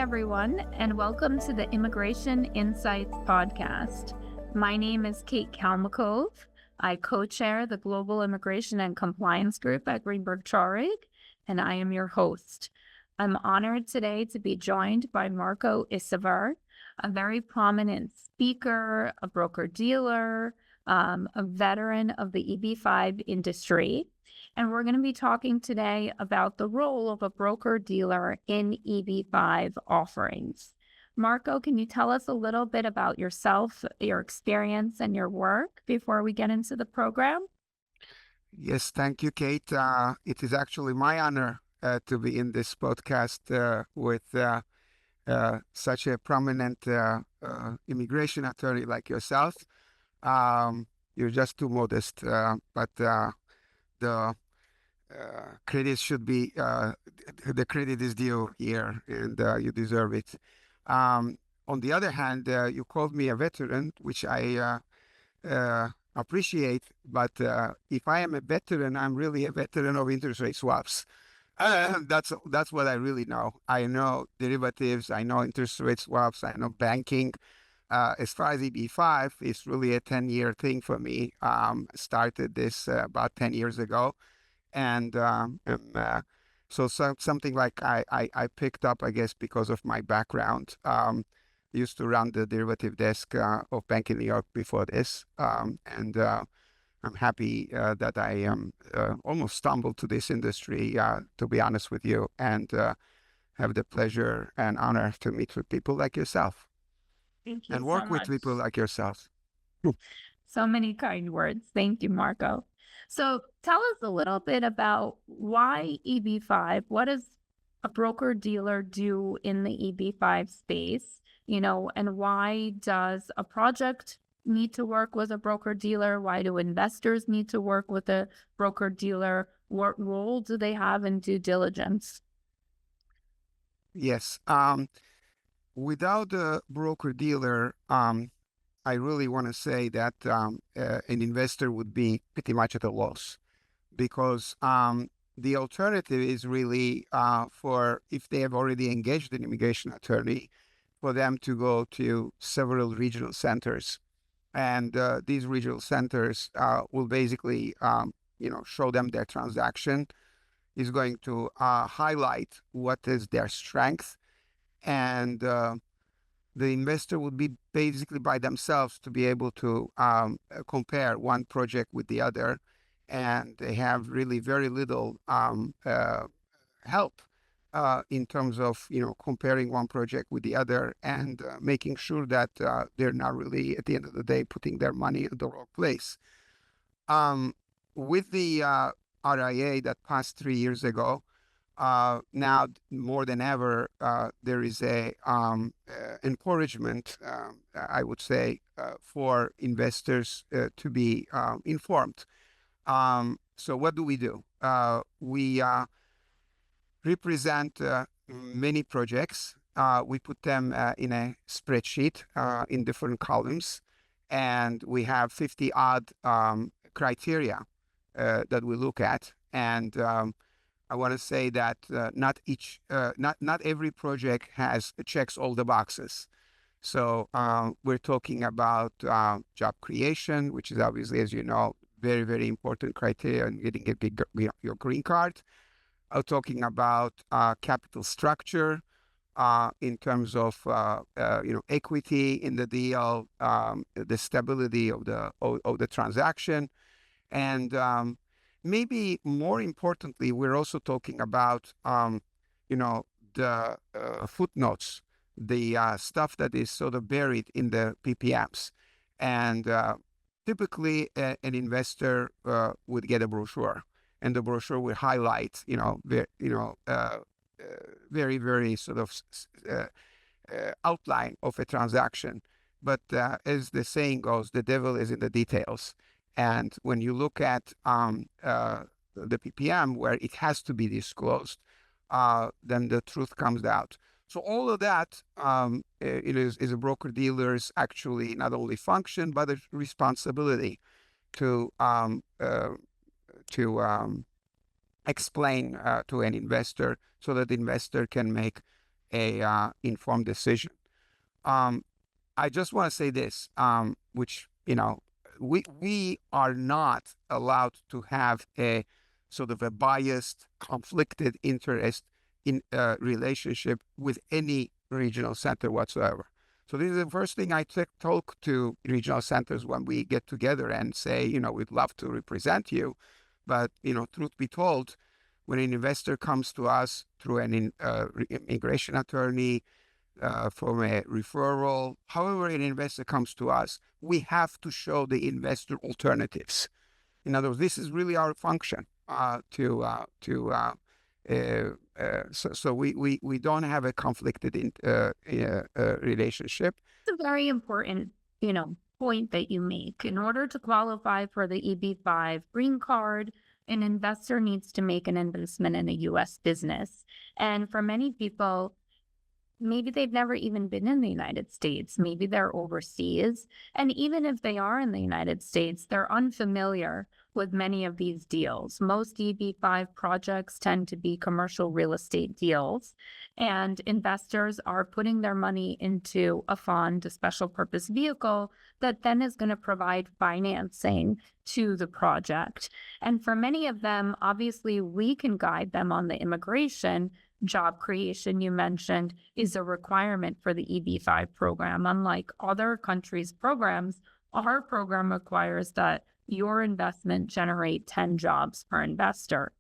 everyone, and welcome to the Immigration Insights podcast. My name is Kate Kalmykov. I co-chair the Global Immigration and Compliance Group at Greenberg Traurig, and I am your host. I'm honored today to be joined by Marko Issever, a very prominent speaker, a broker-dealer, a veteran of the EB-5 industry. And we're going to be talking today about the role of a broker-dealer in EB-5 offerings. Marko, can you tell us a little bit about yourself, your experience, and your work before we get into the program? Yes, thank you, Kate. It is actually my honor to be in this podcast with such a prominent immigration attorney like yourself. You're just too modest, but the credit should be, the credit is due here, and you deserve it. On the other hand, you called me a veteran, which I appreciate, but if I am a veteran, I'm really a veteran of interest rate swaps. That's what I really know. I know derivatives, I know interest rate swaps, I know banking. As far as EB-5, it's really a 10-year thing for me. Started this about 10 years ago. And so something like I picked up, I guess, because of my background. Used to run the derivative desk of Bank in New York before this. And I'm happy that I almost stumbled to this industry, to be honest with you, and have the pleasure and honor to meet with people like yourself. Thank you And so work with much. people like yourself. So many kind words. Thank you, Marko. So tell us a little bit about why EB-5. What does a broker-dealer do in the EB-5 space? And why does a project need to work with a broker-dealer? Why do investors need to work with a broker-dealer? What role do they have in due diligence? Yes. Without a broker-dealer, I really want to say that an investor would be pretty much at a loss, because the alternative is really for, if they have already engaged an immigration attorney, for them to go to several regional centers. And these regional centers will basically, show them their transaction, is going to highlight what is their strength, and the investor would be basically by themselves to be able to compare one project with the other, and they have really very little help in terms of comparing one project with the other, and making sure that they're not really, at the end of the day, putting their money in the wrong place. With the RIA that passed 3 years ago, now more than ever, there is a encouragement, I would say, for investors to be informed. So what do? We represent many projects. We put them in a spreadsheet in different columns, and we have 50 odd criteria that we look at. And I want to say that not every project checks all the boxes. So we're talking about job creation, which is obviously, as you know, very, very important criteria in getting your green card. I'm talking about capital structure in terms of equity in the deal, the stability of the transaction, and maybe more importantly, we're also talking about the footnotes, the stuff that is sort of buried in the PPMs, and typically an investor would get a brochure, and the brochure will highlight very, very sort of outline of a transaction. But as the saying goes, the devil is in the details. And when you look at the PPM, where it has to be disclosed, then the truth comes out. So all of that is a broker-dealer's actually not only function, but a responsibility to explain to an investor, so that the investor can make a informed decision. I just want to say this, which, we are not allowed to have a sort of a biased, conflicted interest in relationship with any regional center whatsoever. So this is the first thing I talk to regional centers when we get together and say, we'd love to represent you. But, truth be told, when an investor comes to us through an immigration attorney, from a referral, however an investor comes to us, we have to show the investor alternatives. In other words, this is really our function so we don't have a conflicted relationship. It's a very important, point that you make. In order to qualify for the EB-5 green card, an investor needs to make an investment in a U.S. business. And for many people, maybe they've never even been in the United States. Maybe they're overseas. And even if they are in the United States, they're unfamiliar with many of these deals. Most EB-5 projects tend to be commercial real estate deals, and investors are putting their money into a fund, a special purpose vehicle, that then is going to provide financing to the project. And for many of them, obviously, we can guide them on the immigration. Job creation, you mentioned, is a requirement for the EB-5 program. Unlike other countries' programs, our program requires that your investment generate 10 jobs per investor.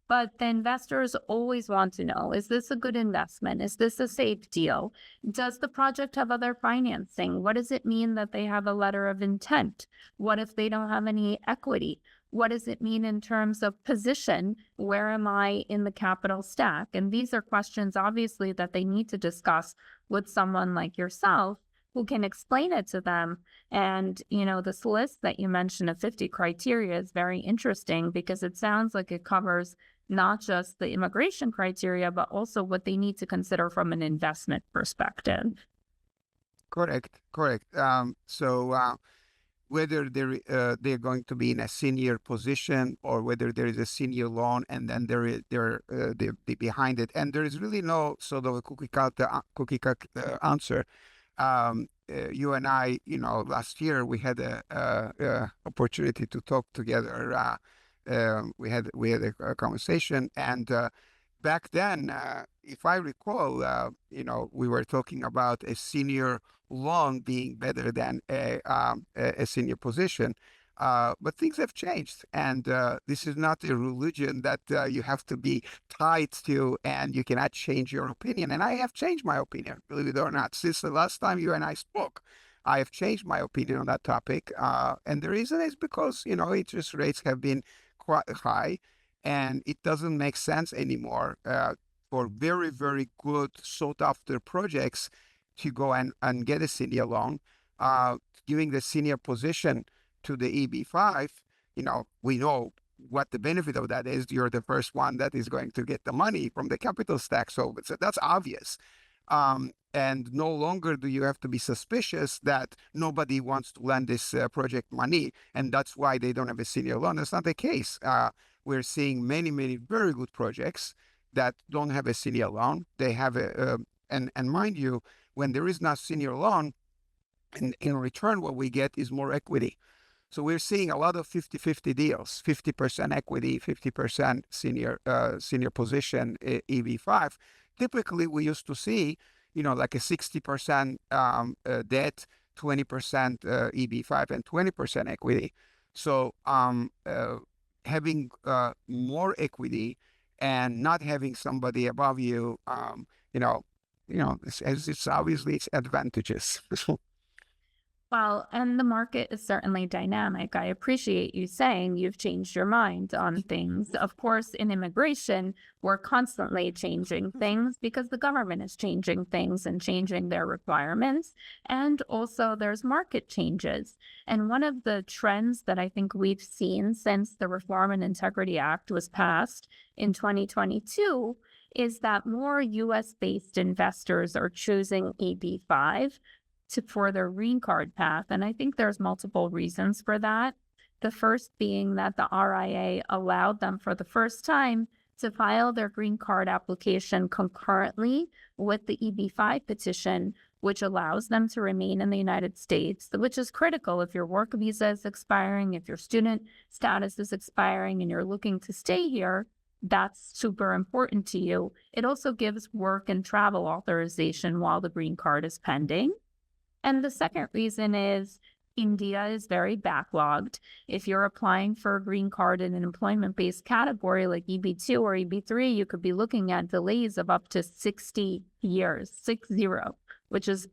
But the investors always want to know, is this a good investment? Is this a safe deal? Does the project have other financing? What does it mean that they have a letter of intent? What if they don't have any equity? What does it mean in terms of position? Where am I in the capital stack? And these are questions, obviously, that they need to discuss with someone like yourself who can explain it to them. And, this list that you mentioned of 50 criteria is very interesting because it sounds like it covers not just the immigration criteria, but also what they need to consider from an investment perspective. Correct. Whether they're going to be in a senior position or whether there is a senior loan and then they're behind it, and there is really no sort of a cookie cut answer. You and I, last year we had a opportunity to talk together. We had a conversation, and back then, if I recall, we were talking about a senior loan being better than a senior position. But things have changed, and this is not a religion that you have to be tied to, and you cannot change your opinion. And I have changed my opinion, believe it or not. Since the last time you and I spoke, I have changed my opinion on that topic. And the reason is because, interest rates have been quite high, and it doesn't make sense anymore for very, very good sought-after projects to go and get a senior loan. Giving the senior position to the EB-5, we know what the benefit of that is. You're the first one that is going to get the money from the capital stack. So that's obvious. And no longer do you have to be suspicious that nobody wants to lend this project money, and that's why they don't have a senior loan. That's not the case. We're seeing many, many very good projects that don't have a senior loan. They have and mind you, when there is not senior loan, in return, what we get is more equity. So we're seeing a lot of 50-50 deals, 50% equity, 50% senior position, EB-5. Typically, we used to see, like a 60% debt, 20% EB-5, and 20% equity. So having more equity and not having somebody above you, it's obviously its advantages. Well, and the market is certainly dynamic. I appreciate you saying you've changed your mind on things. Of course, in immigration, we're constantly changing things because the government is changing things and changing their requirements. And also there's market changes. And one of the trends that I think we've seen since the Reform and Integrity Act was passed in 2022 is that more U.S.-based investors are choosing EB-5 for their green card path. And I think there's multiple reasons for that. The first being that the RIA allowed them for the first time to file their green card application concurrently with the EB-5 petition, which allows them to remain in the United States, which is critical if your work visa is expiring, if your student status is expiring, and you're looking to stay here. That's super important to you. It also gives work and travel authorization while the green card is pending. And the second reason is India is very backlogged. If you're applying for a green card in an employment-based category like EB-2 or EB-3, you could be looking at delays of up to 60 years, 60, which is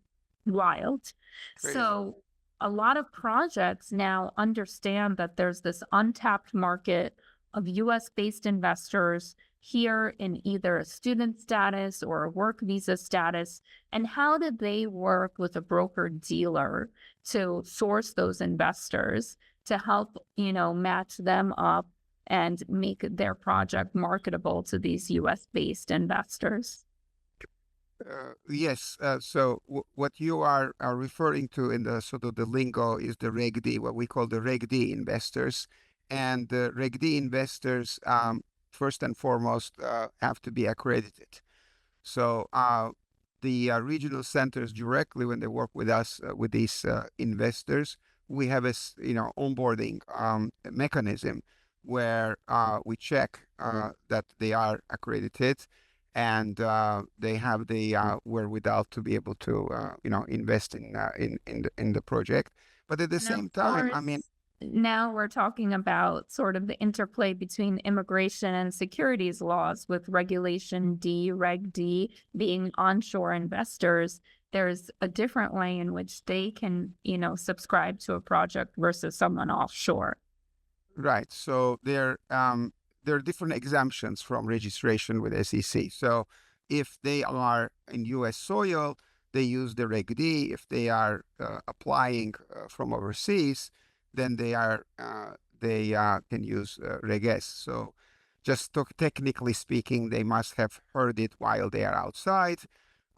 wild. Crazy. So a lot of projects now understand that there's this untapped market of US-based investors here in either a student status or a work visa status, and how do they work with a broker-dealer to source those investors to help, match them up and make their project marketable to these US-based investors? Yes. So what you are referring to in the sort of the lingo is the Reg D, what we call the Reg D investors. And the Reg D investors, first and foremost, have to be accredited. So the regional centers directly, when they work with us, with these investors, we have a onboarding mechanism where we check that they are accredited, and they have the wherewithal to be able to invest in the project. But at the same time, I mean, now we're talking about sort of the interplay between immigration and securities laws, with Regulation D, Reg D, being onshore investors. There's a different way in which they can, subscribe to a project versus someone offshore. Right. So there are different exemptions from registration with SEC. So if they are in U.S. soil, they use the Reg D. If they are applying from overseas, then they can use Reg S. So just technically speaking, they must have heard it while they are outside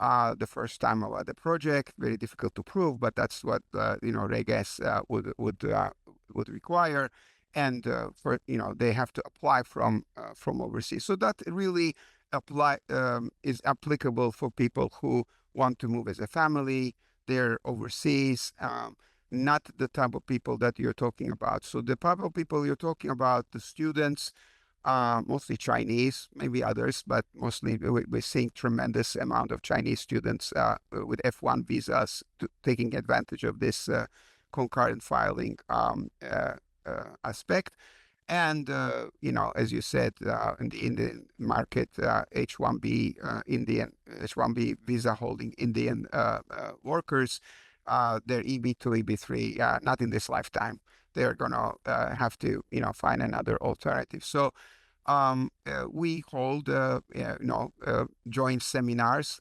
the first time about the project. Very difficult to prove, but that's what Reg S would require. And they have to apply from overseas. So that really is applicable for people who want to move as a family. They're overseas. Not the type of people that you're talking about. So the type of people you're talking about, the students, mostly Chinese, maybe others, but mostly we're seeing tremendous amount of Chinese students with F1 visas taking advantage of this concurrent filing aspect. And, as you said, in the Indian market, H1B H1B visa holding Indian workers, their EB2, EB3, not in this lifetime. They're going to have to, find another alternative. So we hold, joint seminars.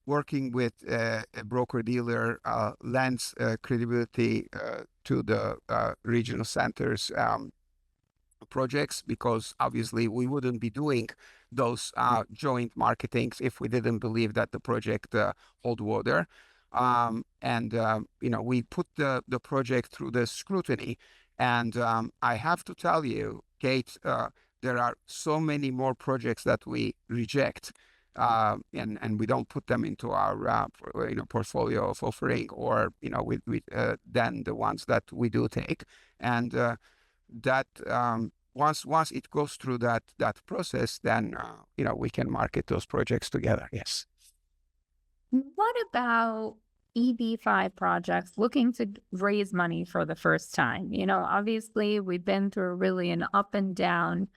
Working with a broker-dealer lends credibility to the regional centers projects, because obviously we wouldn't be doing those joint marketings if we didn't believe that the project hold water. We put the project through the scrutiny. And I have to tell you, Kate, there are so many more projects that we reject. And we don't put them into our portfolio of offering, or than the ones that we do take. And that once it goes through that process, then we can market those projects together. Yes. What about EB-5 projects looking to raise money for the first time? Obviously we've been through really an up and down,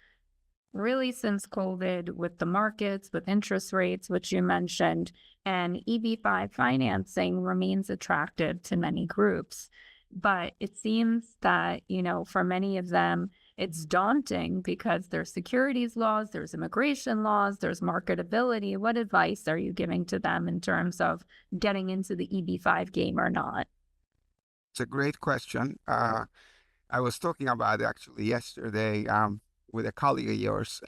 really since COVID, with the markets, with interest rates, which you mentioned, and EB-5 financing remains attractive to many groups. But it seems that, for many of them, it's daunting because there's securities laws, there's immigration laws, there's marketability. What advice are you giving to them in terms of getting into the EB-5 game or not? It's a great question. I was talking about it actually yesterday with a colleague of yours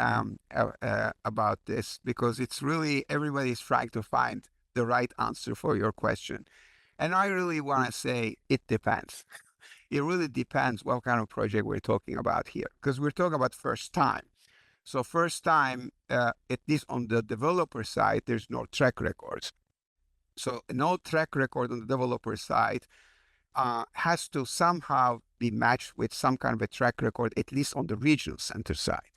about this, because it's really, everybody's trying to find the right answer for your question. And I really want to say it depends. It really depends what kind of project we're talking about here, because we're talking about first time. So first time, at least on the developer side, there's no track records. So no track record on the developer side has to somehow be matched with some kind of a track record, at least on the regional center side.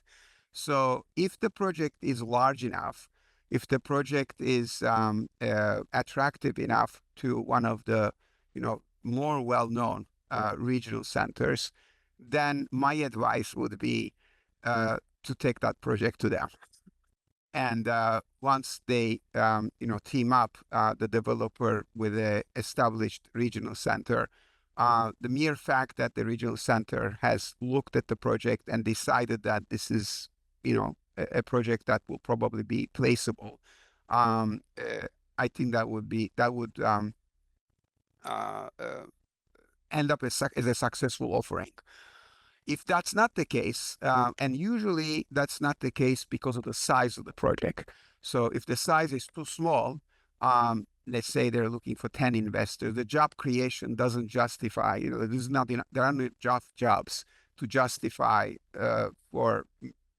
So if the project is large enough, if the project is attractive enough to one of the, more well-known regional centers, then my advice would be to take that project to them. And once they, team up the developer with an established regional center, the mere fact that the regional center has looked at the project and decided that this is, a project that will probably be placeable, I think that would end up as a successful offering. If that's not the case, and usually that's not the case because of the size of the project. So if the size is too small, let's say they're looking for 10 investors, the job creation doesn't justify, there are no jobs to justify for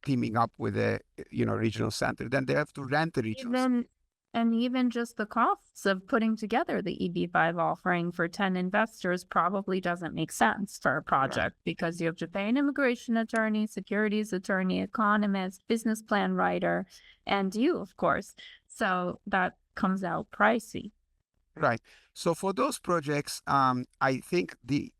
teaming up with a, regional center. Then they have to rent a regional center. And even just the costs of putting together the EB-5 offering for 10 investors probably doesn't make sense for a project, because you have to pay an immigration attorney, securities attorney, economist, business plan writer, and you, of course. So that comes out pricey. Right. So for those projects, I think the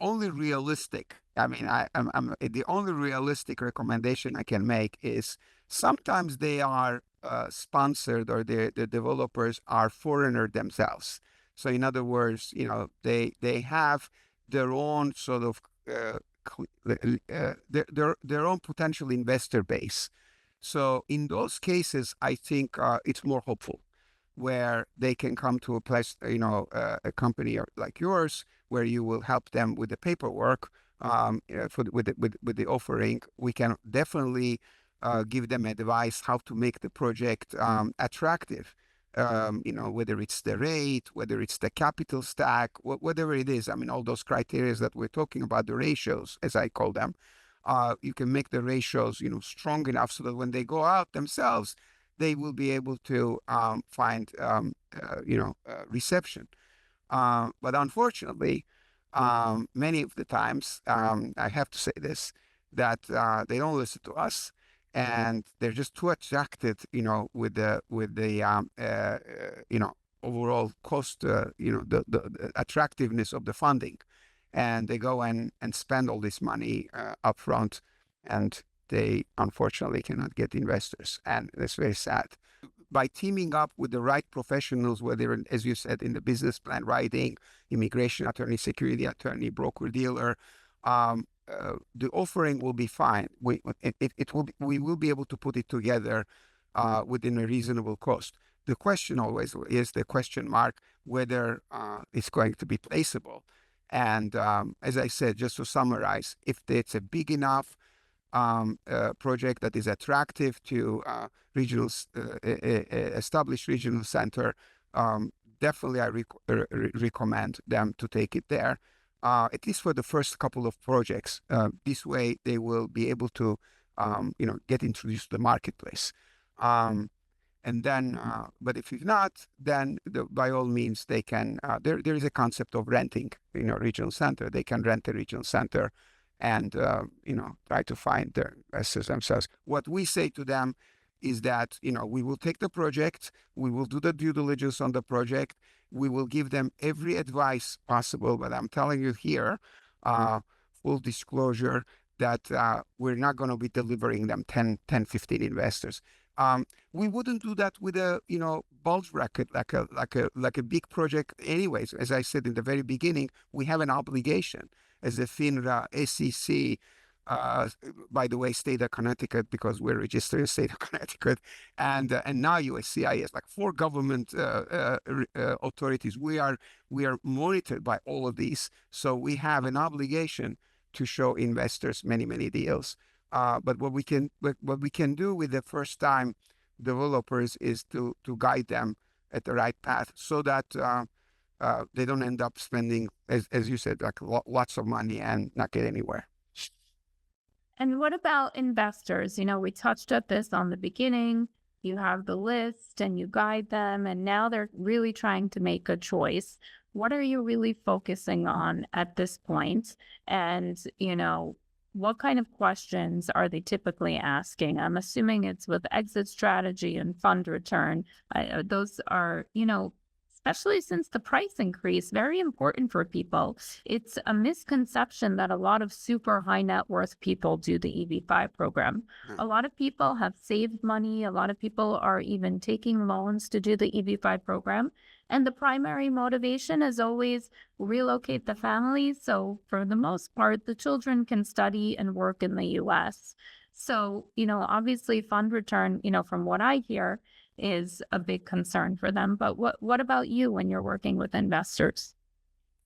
only realistic, the only realistic recommendation I can make is sometimes they are sponsored, or the developers are foreigner themselves. So in other words, they have their own sort of their own potential investor base. So in those cases, I think it's more hopeful, where they can come to a place, a company like yours, where you will help them with the paperwork with the offering. We can definitely give them advice how to make the project attractive, whether it's the rate, whether it's the capital stack, whatever it is. All those criteria that we're talking about, the ratios, as I call them, you can make the ratios, strong enough so that when they go out themselves, they will be able to find, reception. But unfortunately, many of the times, I have to say this, that they don't listen to us, and they're just too attracted, with the overall cost, the attractiveness of the funding, and they go and spend all this money upfront, and they unfortunately cannot get investors, and that's very sad. By teaming up with the right professionals, whether, as you said, in the business plan writing, immigration attorney, security attorney, broker dealer, the offering will be fine. We will be able to put it together within a reasonable cost. The question always is the question mark whether it's going to be placeable. And as I said, just to summarize, if it's a big enough project that is attractive to established regional center, definitely I recommend them to take it there, at least for the first couple of projects. This way they will be able to get introduced to the marketplace. And then, but if not, then by all means they can, there is a concept of renting, regional center. They can rent a regional center and, try to find the investors themselves. What we say to them is that, we will take the project, we will do the due diligence on the project, we will give them every advice possible, but I'm telling you here, full disclosure, that we're not going to be delivering them 10, 15 investors. We wouldn't do that with a, bulge bracket, like a big project anyways. As I said in the very beginning, we have an obligation as a FINRA, SEC, by the way, state of Connecticut, because we're registered in state of Connecticut, and now USCIS, like 4 government authorities. We are monitored by all of these, so we have an obligation to show investors many deals. But what we can do with the first time developers is to guide them at the right path, so that they don't end up spending, as you said, like lots of money and not get anywhere. And what about investors? We touched at this on the beginning. You have the list and you guide them, and now they're really trying to make a choice. What are you really focusing on at this point? And, what kind of questions are they typically asking? I'm assuming it's with exit strategy and fund return. Those are, especially since the price increase, very important for people. It's a misconception that a lot of super high net worth people do the EB-5 program. A lot of people have saved money. A lot of people are even taking loans to do the EB-5 program. And the primary motivation is always relocate the family. So for the most part, the children can study and work in the US. So, obviously fund return, from what I hear, is a big concern for them. But what about you when you're working with investors?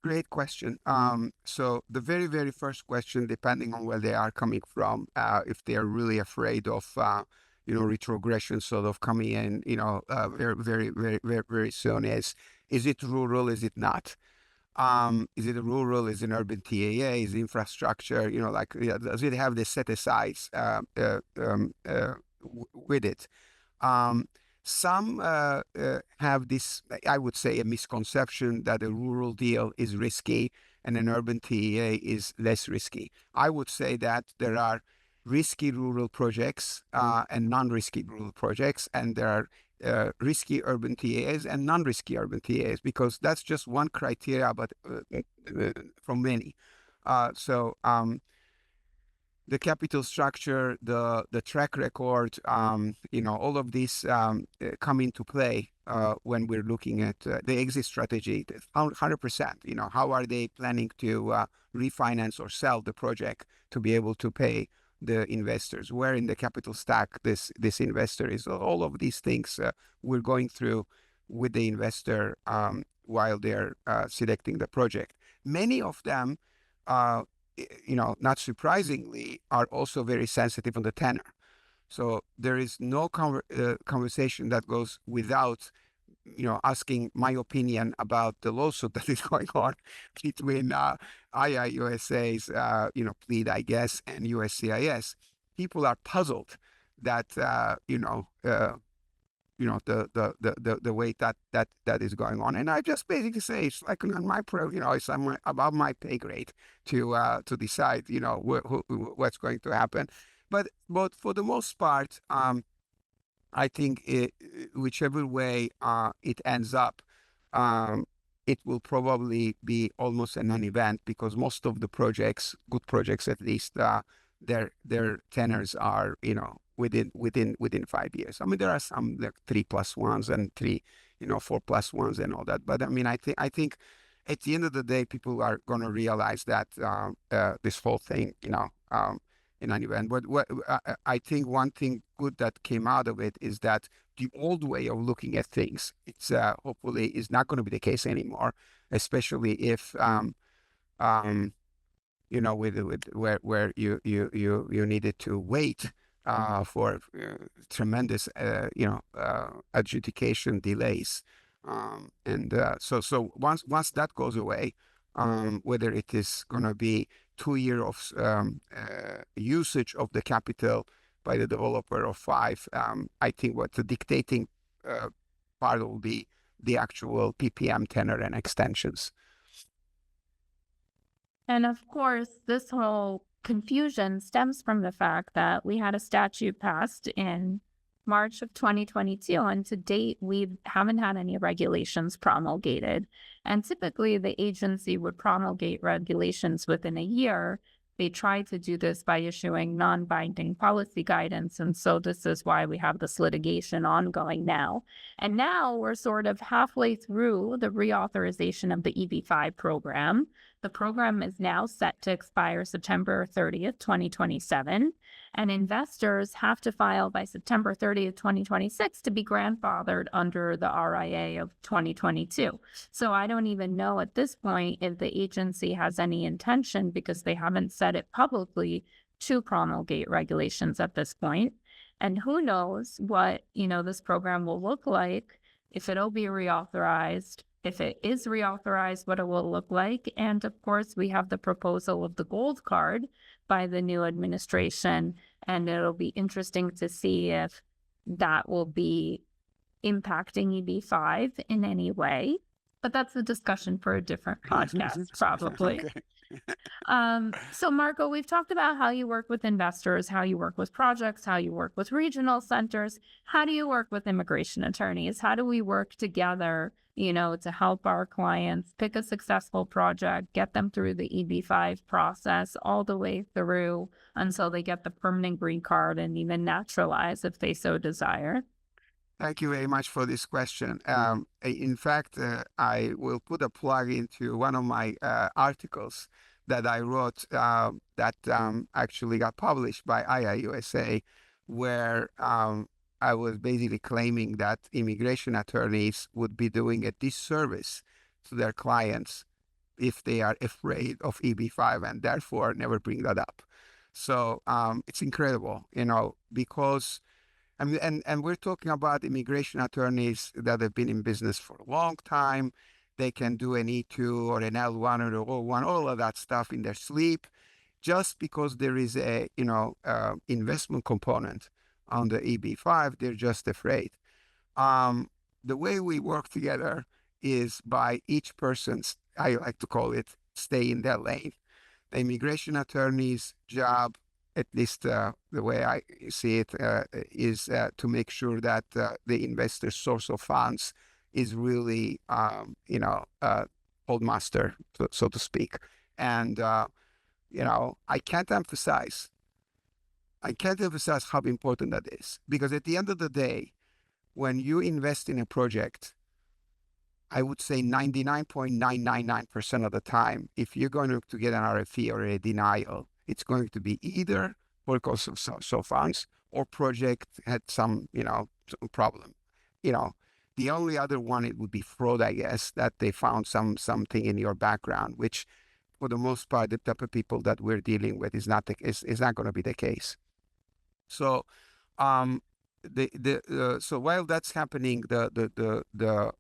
Great question. So the very, very first question, depending on where they are coming from, if they are really afraid of, retrogression sort of coming in, very, very, very, very, very soon is it rural? Is it not? Is it rural? Is it an urban TAA? Is it infrastructure? Does it have the set asides with it? Some have this, I would say, a misconception that a rural deal is risky and an urban TEA is less risky. I would say that there are risky rural projects and non-risky rural projects, and there are risky urban TAs and non-risky urban TAs, because that's just one criteria, but from many. The capital structure, the track record, all of these come into play when we're looking at the exit strategy. 100%. How are they planning to refinance or sell the project to be able to pay the investors? Where in the capital stack this investor is? All of these things we're going through with the investor while they're selecting the project. Many of them, not surprisingly, are also very sensitive on the tenor. So there is no conversation that goes without, asking my opinion about the lawsuit that is going on between IIUSA's, plead, I guess, and USCIS. People are puzzled that, the way that is going on, and I just basically say it's like on my it's above my pay grade to decide what's going to happen, but for the most part, I think whichever way it ends up, it will probably be almost a non-event, because most of the projects, good projects at least, their tenors are within 5 years. I mean, there are some like 3+ ones and 4+ ones and all that. But I mean, I think at the end of the day, people are going to realize that this whole thing, in an event. But I think one thing good that came out of it is that the old way of looking at things, it's hopefully is not going to be the case anymore, especially if with where you needed to wait for tremendous adjudication delays, and so once that goes away, whether it is going to be 2 years of usage of the capital by the developer of 5, I think what the dictating part will be the actual PPM tenor and extensions. And of course, this whole confusion stems from the fact that we had a statute passed in March of 2022, and to date, we haven't had any regulations promulgated. And typically, the agency would promulgate regulations within a year. They try to do this by issuing non-binding policy guidance, and so this is why we have this litigation ongoing now. And now we're sort of halfway through the reauthorization of the EB-5 program. The program is now set to expire September 30th, 2027, and investors have to file by September 30th, 2026 to be grandfathered under the RIA of 2022. So I don't even know at this point if the agency has any intention, because they haven't said it publicly, to promulgate regulations at this point. And who knows what, this program will look like, if it'll be reauthorized, if it is reauthorized, what it will look like. And of course, we have the proposal of the gold card by the new administration, and it'll be interesting to see if that will be impacting EB-5 in any way. But that's a discussion for a different podcast, probably. So Marko, we've talked about how you work with investors, how you work with projects, how you work with regional centers. How do you work with immigration attorneys? How do we work together, to help our clients pick a successful project, get them through the EB-5 process all the way through until they get the permanent green card and even naturalize if they so desire? Thank you very much for this question. In fact, I will put a plug into one of my articles that I wrote that actually got published by IIUSA, where I was basically claiming that immigration attorneys would be doing a disservice to their clients if they are afraid of EB-5 and therefore never bring that up. So it's incredible, because and we're talking about immigration attorneys that have been in business for a long time. They can do an E2 or an L1 or an O1, all of that stuff in their sleep. Just because there is a, investment component on the EB-5, they're just afraid. The way we work together is by each person's, I like to call it, stay in their lane. The immigration attorney's job, at least the way I see it, is to make sure that the investor's source of funds is really, old master, so to speak. And, I can't emphasize how important that is. Because at the end of the day, when you invest in a project, I would say 99.999% of the time, if you're going to get an RFE or a denial, it's going to be either because of so funds or project had some, some problem. The only other one, it would be fraud, I guess, that they found something in your background, which for the most part, the type of people that we're dealing with is not going to be the case. So, so while that's happening, the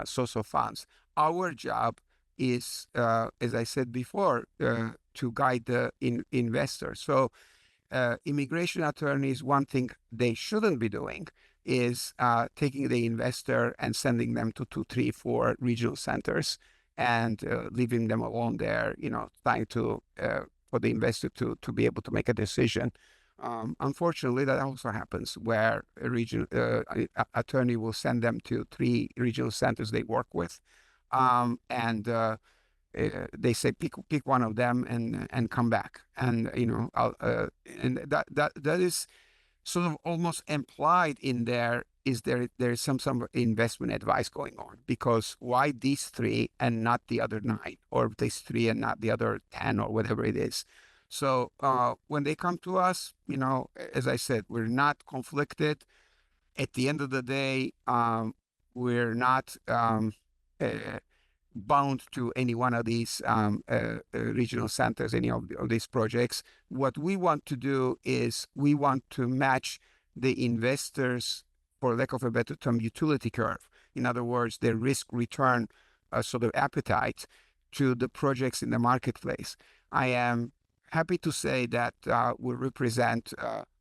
source of funds, our job is, as I said before, to guide the investor. So immigration attorneys, one thing they shouldn't be doing is taking the investor and sending them to 2, 3, 4 regional centers and leaving them alone there, trying to for the investor to be able to make a decision. Unfortunately, that also happens where a regional attorney will send them to 3 regional centers they work with, and they say pick one of them and come back, and and that is sort of almost implied in there is there's some investment advice going on, because why these 3 and not the other 9, or these 3 and not the other 10, or whatever it is. So when they come to us, as I said, we're not conflicted. At the end of the day, we're not bound to any one of these regional centers, any of these projects. What we want to do is we want to match the investors, for lack of a better term, utility curve. In other words, their risk return sort of appetite to the projects in the marketplace. I am happy to say that we represent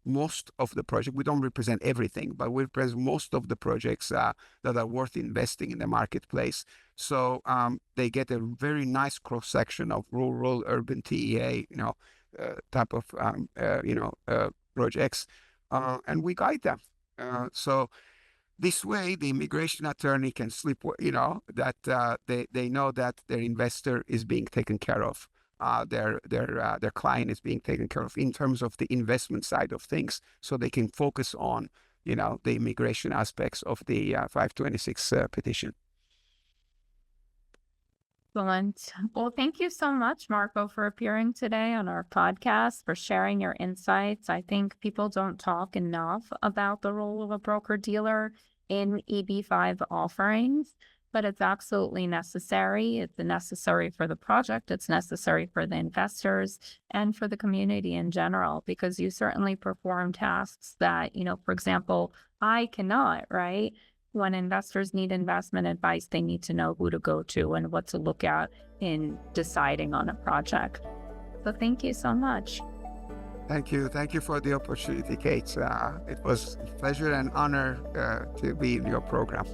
most of the project. We don't represent everything, but we represent most of the projects that are worth investing in the marketplace. So they get a very nice cross section of rural, urban, TEA, type of projects, and we guide them. So this way, the immigration attorney can sleep, that they know that their investor is being taken care of. Their client is being taken care of in terms of the investment side of things, so they can focus on, the immigration aspects of the 526 petition. Excellent. Well, thank you so much, Marko, for appearing today on our podcast, for sharing your insights. I think people don't talk enough about the role of a broker-dealer in EB-5 offerings, but it's absolutely necessary. It's necessary for the project. It's necessary for the investors and for the community in general, because you certainly perform tasks that, for example, I cannot, right? when investors need investment advice, they need to know who to go to and what to look at in deciding on a project. So thank you so much. Thank you. Thank you for the opportunity, Kate. It was a pleasure and honor to be in your program.